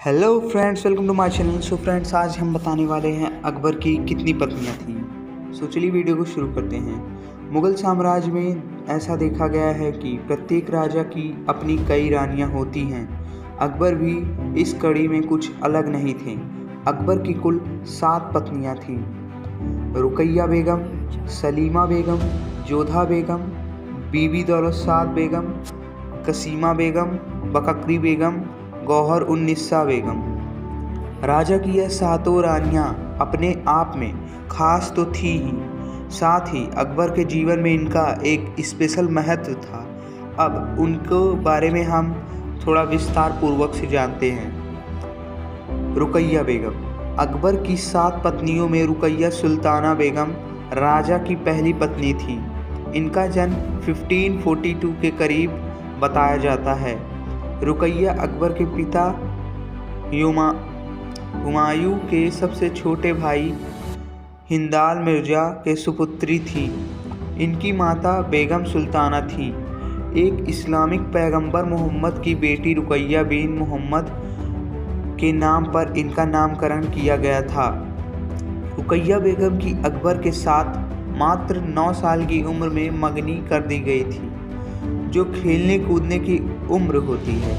Hello friends, welcome to my channel. So friends, आज हम बताने वाले हैं अकबर की कितनी पत्नियां थीं। सो चलिए वीडियो को शुरू करते हैं। मुगल साम्राज्य में ऐसा देखा गया है कि प्रत्येक राजा की अपनी कई रानियां होती हैं। अकबर भी इस कड़ी में कुछ अलग नहीं थे। अकबर की कुल 7 पत्नियां थीं। रुकैया बेगम, सलीमा बेगम, जोधा बेगम, बीबी दौलत साद बेगम, कसीमा बेगम, बकरी बेगम, गौहर उन्निसा बेगम। राजा की यह 7 रानियां अपने आप में खास तो थी ही, साथ ही अकबर के जीवन में इनका एक स्पेशल महत्व था। अब उनको बारे में हम थोड़ा विस्तार पूर्वक से जानते हैं। रुकैया बेगम अकबर की 7 पत्नियों में रुकैया सुल्ताना बेगम राजा की पहली पत्नी थी। इनका जन्म 1542 के करीब बताया जाता है। रुकैया अकबर के पिता हुमायूं के सबसे छोटे भाई हिंदाल मिर्जा के सुपुत्री थी। इनकी माता बेगम सुल्ताना थी। एक इस्लामिक पैगंबर मोहम्मद की बेटी रुकैया बिन मोहम्मद के नाम पर इनका नामकरण किया गया था। रुकैया बेगम की अकबर के साथ मात्र 9 साल की उम्र में मंगनी कर दी गई थी, जो खेलने कूदने की उम्र होती है।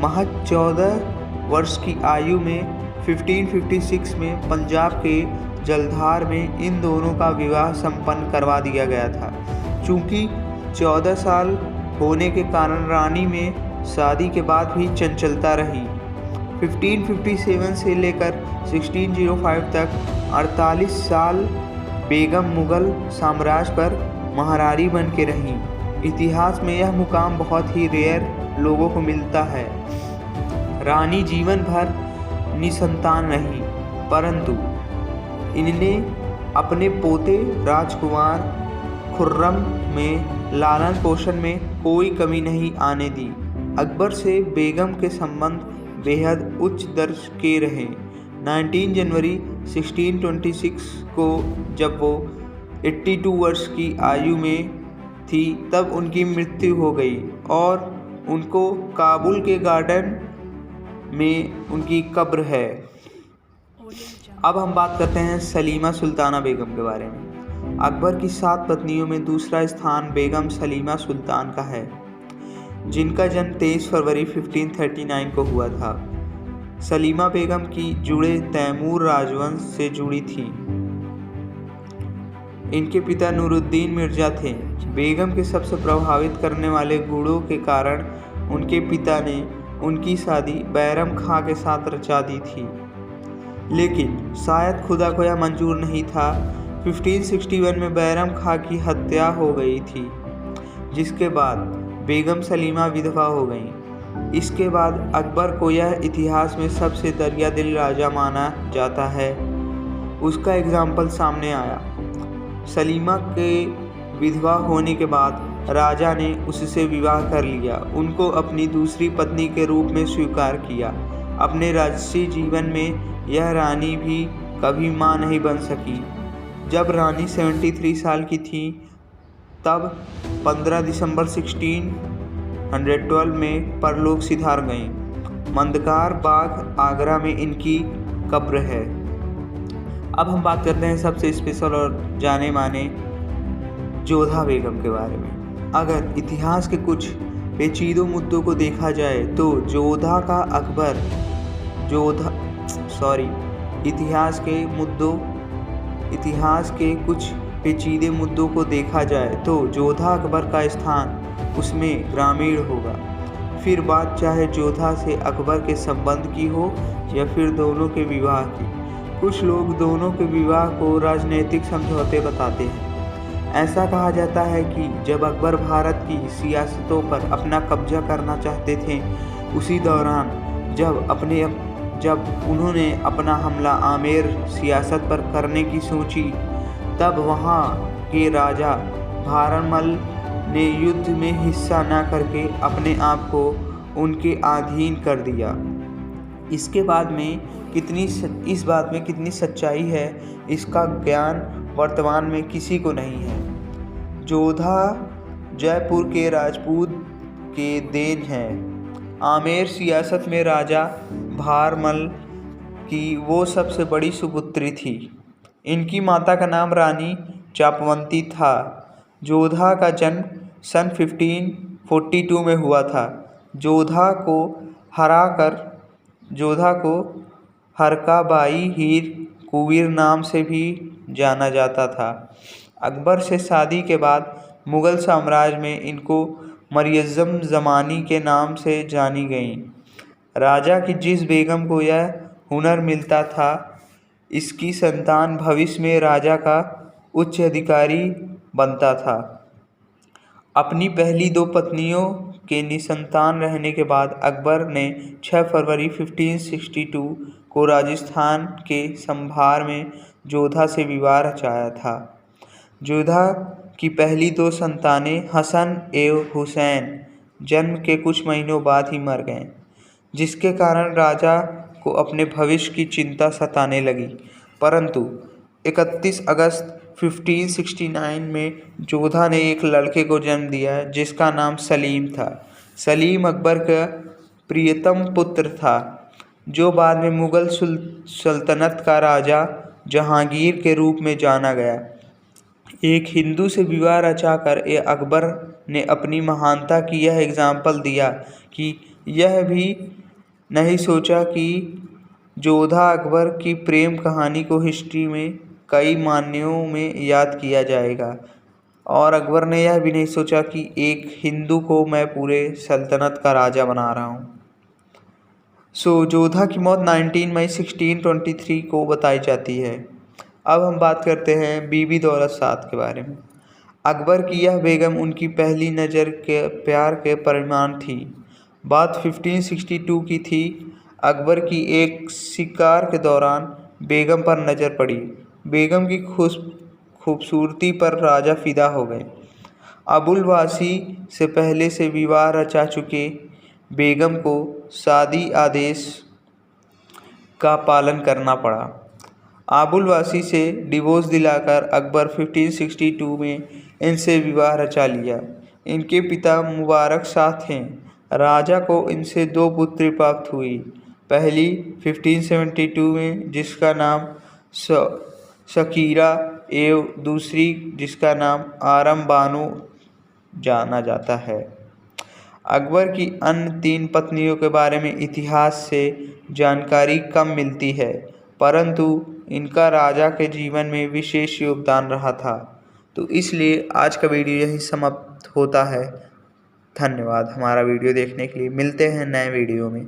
महज 14 वर्ष की आयु में 1556 में पंजाब के जलंधर में इन दोनों का विवाह संपन्न करवा दिया गया था। चूँकि 14 साल होने के कारण रानी में शादी के बाद भी चंचलता रही। 1557 से लेकर 1605 तक 48 साल बेगम मुगल साम्राज्य पर महारानी बन के रहीं। इतिहास में यह मुकाम बहुत ही रेयर लोगों को मिलता है। रानी जीवन भर निसंतान रही, परंतु इन्होंने अपने पोते राजकुमार खुर्रम में लालन पोषण में कोई कमी नहीं आने दी। अकबर से बेगम के संबंध बेहद उच्च दर्ज के रहे। 19 जनवरी 1626 को जब वो 82 वर्ष की आयु में थी, तब उनकी मृत्यु हो गई और उनको काबुल के गार्डन में उनकी कब्र है। अब हम बात करते हैं सलीमा सुल्ताना बेगम के बारे में। अकबर की 7 पत्नियों में दूसरा स्थान बेगम सलीमा सुल्तान का है, जिनका जन्म 23 फरवरी 1539 को हुआ था। सलीमा बेगम की जुड़े तैमूर राजवंश से जुड़ी थी। इनके पिता नूरुद्दीन मिर्जा थे। बेगम के सबसे प्रभावित करने वाले गुणों के कारण उनके पिता ने उनकी शादी बैरम खां के साथ रचा दी थी, लेकिन शायद खुदा को यह मंजूर नहीं था। 1561 में बैरम खां की हत्या हो गई थी, जिसके बाद बेगम सलीमा विधवा हो गईं। इसके बाद अकबर को यह इतिहास में सबसे दरियादिल राजा माना जाता है। उसका एग्जाम्पल सामने आया। सलीमा के विधवा होने के बाद राजा ने उससे विवाह कर लिया, उनको अपनी दूसरी पत्नी के रूप में स्वीकार किया। अपने राजसी जीवन में यह रानी भी कभी मां नहीं बन सकी। जब रानी 73 साल की थी, तब 15 दिसंबर 1612 में परलोक सिधार गईं। मंदकार बाग आगरा में इनकी कब्र है। अब हम बात करते हैं सबसे स्पेशल और जाने माने जोधा बेगम के बारे में। अगर इतिहास के कुछ पेचीदों मुद्दों को देखा जाए तो इतिहास के कुछ पेचीदे मुद्दों को देखा जाए तो जोधा अकबर का स्थान उसमें ग्रामीण होगा। फिर बात चाहे जोधा से अकबर के संबंध की हो या फिर दोनों के विवाह की। कुछ लोग दोनों के विवाह को राजनीतिक समझौते बताते हैं। ऐसा कहा जाता है कि जब अकबर भारत की सियासतों पर अपना कब्जा करना चाहते थे, उसी दौरान जब उन्होंने अपना हमला आमेर सियासत पर करने की सोची, तब वहाँ के राजा भारमल ने युद्ध में हिस्सा न करके अपने आप को उनके अधीन कर दिया। इस बात में कितनी सच्चाई है, इसका ज्ञान वर्तमान में किसी को नहीं है। जोधा जयपुर के राजपूत के देन है। आमेर सियासत में राजा भारमल की वो सबसे बड़ी सुपुत्री थी। इनकी माता का नाम रानी चापवंती था। जोधा का जन्म सन 1542 में हुआ था। जोधा को हरकाबाई हीर कुंवर नाम से भी जाना जाता था। अकबर से शादी के बाद मुग़ल साम्राज्य में इनको मरियम ज़मानी के नाम से जानी गईं। राजा की जिस बेगम को यह हुनर मिलता था, इसकी संतान भविष्य में राजा का उच्च अधिकारी बनता था। अपनी पहली 2 पत्नियों के निसंतान रहने के बाद अकबर ने 6 फरवरी 1562 को राजस्थान के संभार में जोधा से विवाह रचाया था। जोधा की पहली 2 संतानें हसन एवं हुसैन जन्म के कुछ महीनों बाद ही मर गए, जिसके कारण राजा को अपने भविष्य की चिंता सताने लगी। परंतु 31 अगस्त 1569 में जोधा ने एक लड़के को जन्म दिया, जिसका नाम सलीम था। सलीम अकबर का प्रियतम पुत्र था, जो बाद में मुग़ल सल्तनत का राजा जहांगीर के रूप में जाना गया। एक हिंदू से विवाह रचाकर अकबर ने अपनी महानता की यह एग्जाम्पल दिया कि यह भी नहीं सोचा कि जोधा अकबर की प्रेम कहानी को हिस्ट्री में कई मायनों में याद किया जाएगा, और अकबर ने यह भी नहीं सोचा कि एक हिंदू को मैं पूरे सल्तनत का राजा बना रहा हूँ। जोधा की मौत 19 मई 1623 को बताई जाती है। अब हम बात करते हैं बीबी दौलत साद के बारे में। अकबर की यह बेगम उनकी पहली नज़र के प्यार के परिणाम थी। बात 1562 की थी। अकबर की एक शिकार के दौरान बेगम पर नज़र पड़ी। बेगम की खूबसूरती पर राजा फिदा हो गए। अबुल वासी से पहले से विवाह रचा चुके बेगम को शादी आदेश का पालन करना पड़ा। अबुल वासी से डिवोर्स दिलाकर अकबर 1562 में इनसे विवाह रचा लिया। इनके पिता मुबारक शाह थे। राजा को इनसे 2 पुत्री प्राप्त हुई। पहली 1572 में, जिसका नाम शकीरा एवं दूसरी जिसका नाम आरम बानो जाना जाता है। अकबर की अन्य 3 पत्नियों के बारे में इतिहास से जानकारी कम मिलती है, परंतु इनका राजा के जीवन में विशेष योगदान रहा था। तो इसलिए आज का वीडियो यही समाप्त होता है। धन्यवाद हमारा वीडियो देखने के लिए। मिलते हैं नए वीडियो में।